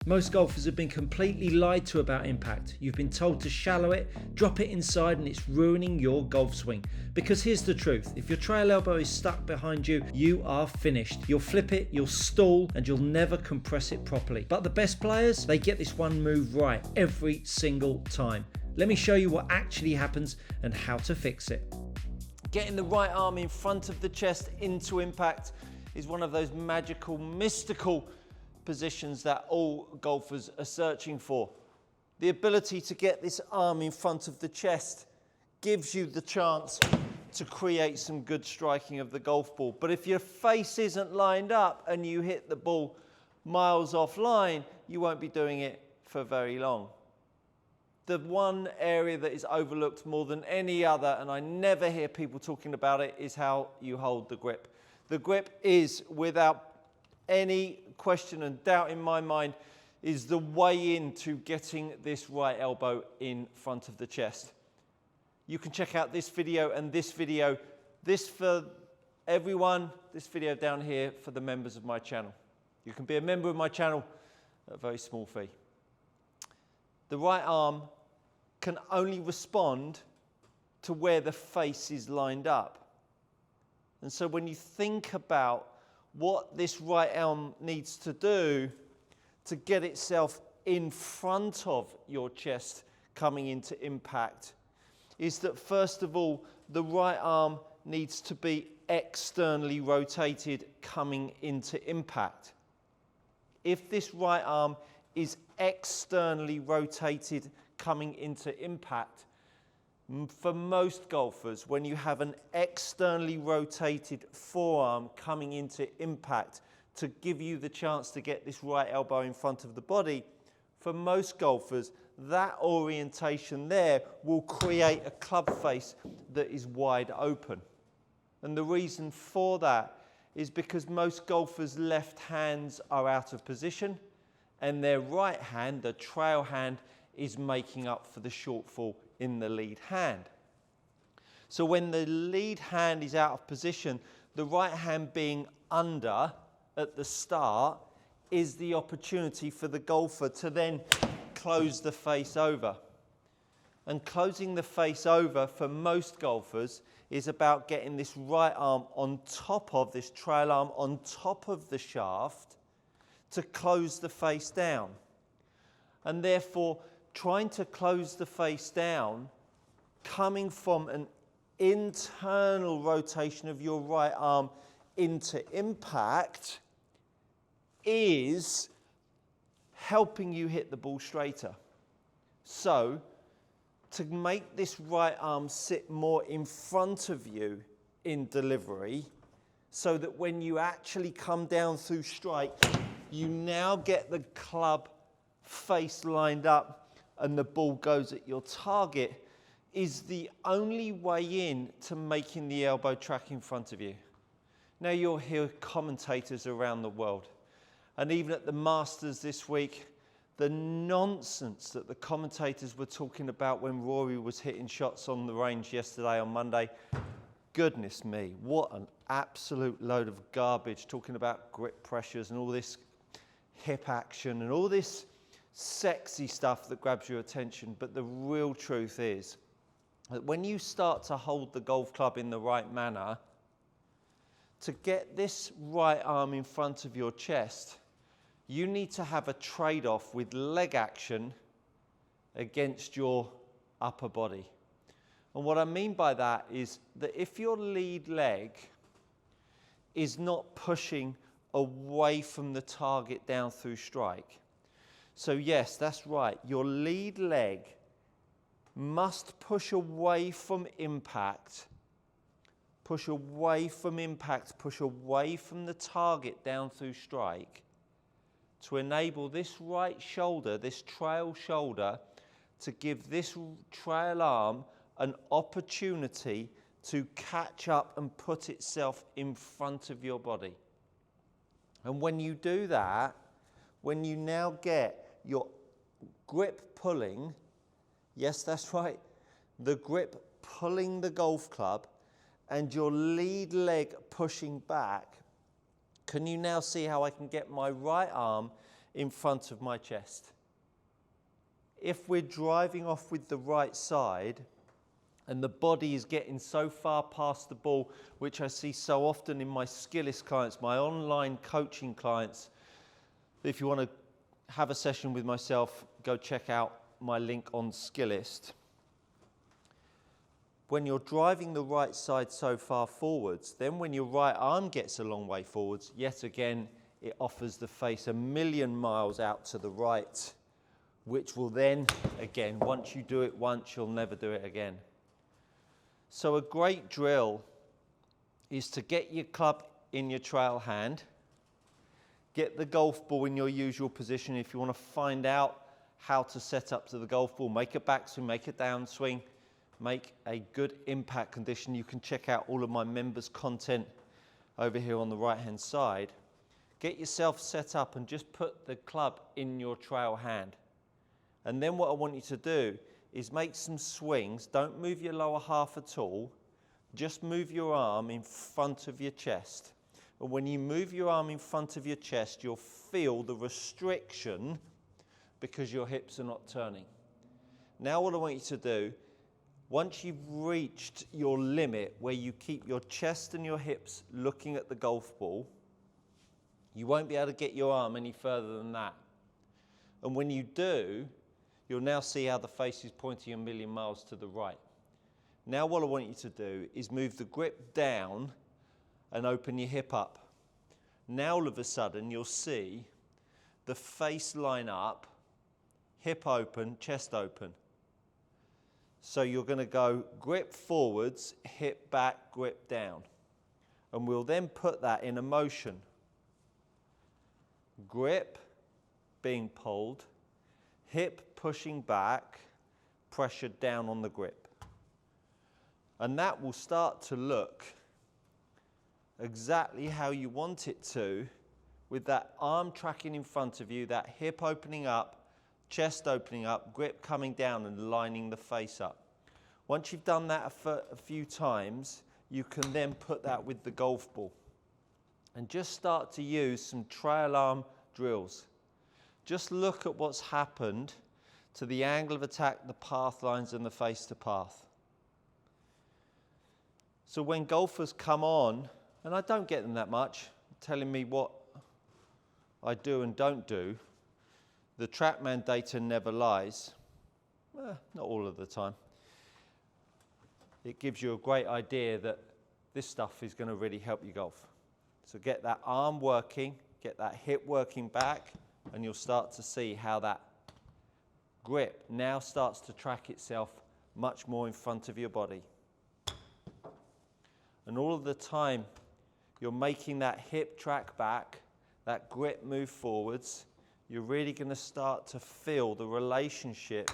Most golfers have been completely lied to about impact. You've been told to shallow it, drop it inside, and it's ruining your golf swing. Because here's the truth, if your trail elbow is stuck behind you, you are finished. You'll flip it, you'll stall, and you'll never compress it properly. But the best players, they get this one move right every single time. Let me show you what actually happens and how to fix it. Getting the right arm in front of the chest into impact is one of those magical, mystical positions that all golfers are searching for. The ability to get this arm in front of the chest gives you the chance to create some good striking of the golf ball. But if your face isn't lined up and you hit the ball miles offline, you won't be doing it for very long. The one area that is overlooked more than any other, and I never hear people talking about it, is how you hold the grip. The grip is, without any question and doubt in my mind, is the way into getting this right elbow in front of the chest. You can check out this video and this video, this for everyone, this video down here for the members of my channel. You can be a member of my channel at a very small fee. The right arm can only respond to where the face is lined up. And so when you think about what this right arm needs to do to get itself in front of your chest coming into impact, is that first of all, the right arm needs to be externally rotated coming into impact. If this right arm is externally rotated coming into impact, for most golfers, when you have an externally rotated forearm coming into impact to give you the chance to get this right elbow in front of the body, for most golfers, that orientation there will create a club face that is wide open. And the reason for that is because most golfers' left hands are out of position and their right hand, the trail hand, is making up for the shortfall in the lead hand. So when the lead hand is out of position, the right hand being under at the start is the opportunity for the golfer to then close the face over. And closing the face over for most golfers is about getting this right arm on top of this trail arm, on top of the shaft, to close the face down. And therefore, trying to close the face down, coming from an internal rotation of your right arm into impact, is helping you hit the ball straighter. So, to make this right arm sit more in front of you in delivery, so that when you actually come down through strike, you now get the club face lined up and the ball goes at your target, is the only way in to making the elbow track in front of you. Now you'll hear commentators around the world, and even at the Masters this week, the nonsense that the commentators were talking about when Rory was hitting shots on the range yesterday on Monday, goodness me, what an absolute load of garbage, talking about grip pressures and all this hip action and all this sexy stuff that grabs your attention. But the real truth is that when you start to hold the golf club in the right manner, to get this right arm in front of your chest, you need to have a trade-off with leg action against your upper body. And what I mean by that is that if your lead leg is not pushing away from the target down through strike, so yes, that's right, your lead leg must push away from impact, push away from the target down through strike, to enable this right shoulder, this trail shoulder, to give this trail arm an opportunity to catch up and put itself in front of your body. And when you do that, when you now get your grip pulling, yes, that's right, the grip pulling the golf club and your lead leg pushing back, can you now see how I can get my right arm in front of my chest. If we're driving off with the right side and the body is getting so far past the ball, which I see so often in my Skillist clients, my online coaching clients, if you want to have a session with myself, go check out my link on Skillist. When you're driving the right side so far forwards, then when your right arm gets a long way forwards, yet again, it offers the face a million miles out to the right, which will then, again, once you do it once, you'll never do it again. So a great drill is to get your club in your trail hand, get the golf ball in your usual position. If you want to find out how to set up to the golf ball, make a backswing, make a downswing, make a good impact condition. You can check out all of my members' content over here on the right-hand side. Get yourself set up and just put the club in your trail hand. And then what I want you to do is make some swings. Don't move your lower half at all. Just move your arm in front of your chest. And when you move your arm in front of your chest, you'll feel the restriction because your hips are not turning. Now what I want you to do, once you've reached your limit where you keep your chest and your hips looking at the golf ball, you won't be able to get your arm any further than that. And when you do, you'll now see how the face is pointing a million miles to the right. Now what I want you to do is move the grip down and open your hip up. Now all of a sudden you'll see the face line up, hip open, chest open. So you're going to go grip forwards, hip back, grip down. And we'll then put that in a motion. Grip being pulled, hip pushing back, pressure down on the grip. And that will start to look exactly how you want it to, with that arm tracking in front of you, that hip opening up, chest opening up, grip coming down and lining the face up. Once you've done that a few times, you can then put that with the golf ball. And just start to use some trail arm drills. Just look at what's happened to the angle of attack, the path lines and the face to path. So when golfers come on, and I don't get them that much, telling me what I do and don't do, the TrackMan data never lies. Not all of the time. It gives you a great idea that this stuff is going to really help you golf. So get that arm working, get that hip working back, and you'll start to see how that grip now starts to track itself much more in front of your body. And all of the time you're making that hip track back, that grip move forwards, you're really going to start to feel the relationship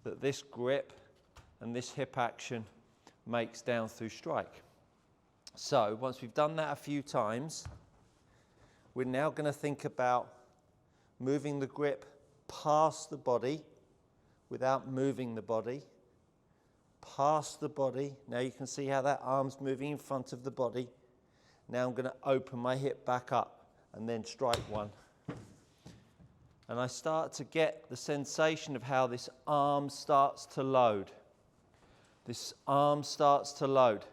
that this grip and this hip action makes down through strike. So once we've done that a few times, we're now going to think about moving the grip past the body without moving the body. Past the body. Now you can see how that arm's moving in front of the body. Now I'm going to open my hip back up and then strike one. And I start to get the sensation of how this arm starts to load. This arm starts to load.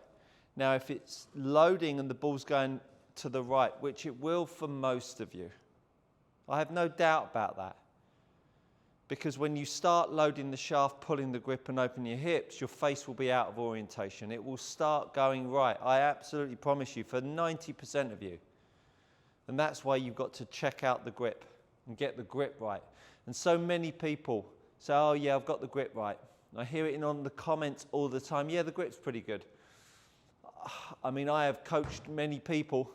Now if it's loading and the ball's going to the right, which it will for most of you, I have no doubt about that. Because when you start loading the shaft, pulling the grip and opening your hips, your face will be out of orientation. It will start going right. I absolutely promise you, for 90% of you. And that's why you've got to check out the grip and get the grip right. And so many people say, oh yeah, I've got the grip right. And I hear it on the comments all the time, yeah, the grip's pretty good. I mean, I have coached many people,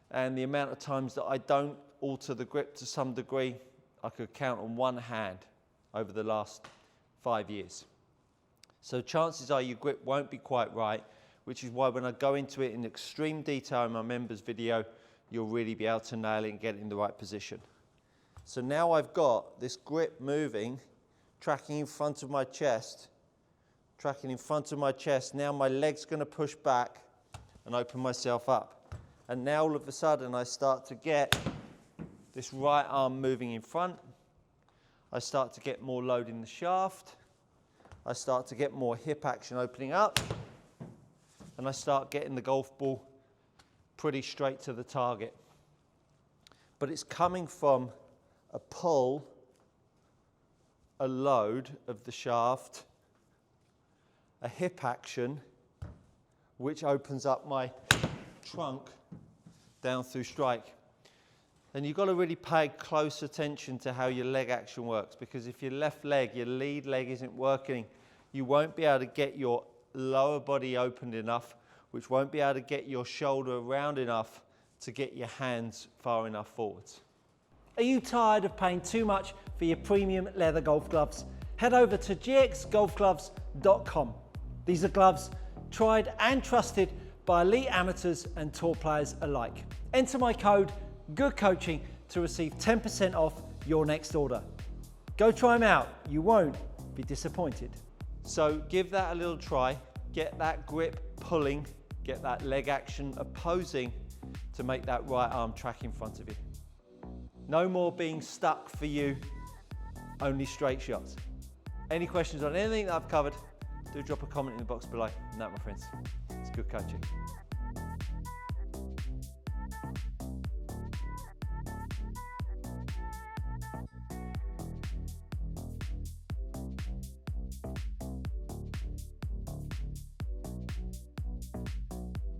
and the amount of times that I don't alter the grip to some degree, I could count on one hand over the last 5 years. So chances are your grip won't be quite right, which is why when I go into it in extreme detail in my members video, you'll really be able to nail it and get it in the right position. So now I've got this grip moving, tracking in front of my chest, tracking in front of my chest. Now my leg's going to push back and open myself up. And now all of a sudden I start to get this right arm moving in front. I start to get more load in the shaft. I start to get more hip action opening up. And I start getting the golf ball pretty straight to the target. But it's coming from a pull, a load of the shaft, a hip action, which opens up my trunk down through strike. And you've got to really pay close attention to how your leg action works, because if your left leg, your lead leg isn't working, you won't be able to get your lower body opened enough, which won't be able to get your shoulder around enough to get your hands far enough forwards. Are you tired of paying too much for your premium leather golf gloves? Head over to gxgolfgloves.com. These are gloves tried and trusted by elite amateurs and tour players alike. Enter my code GOODCOACHING to receive 10% off your next order. Go try them out, you won't be disappointed. So give that a little try, get that grip pulling, get that leg action opposing to make that right arm track in front of you. No more being stuck for you, only straight shots. Any questions on anything that I've covered, do drop a comment in the box below. And that, my friends, it's good coaching.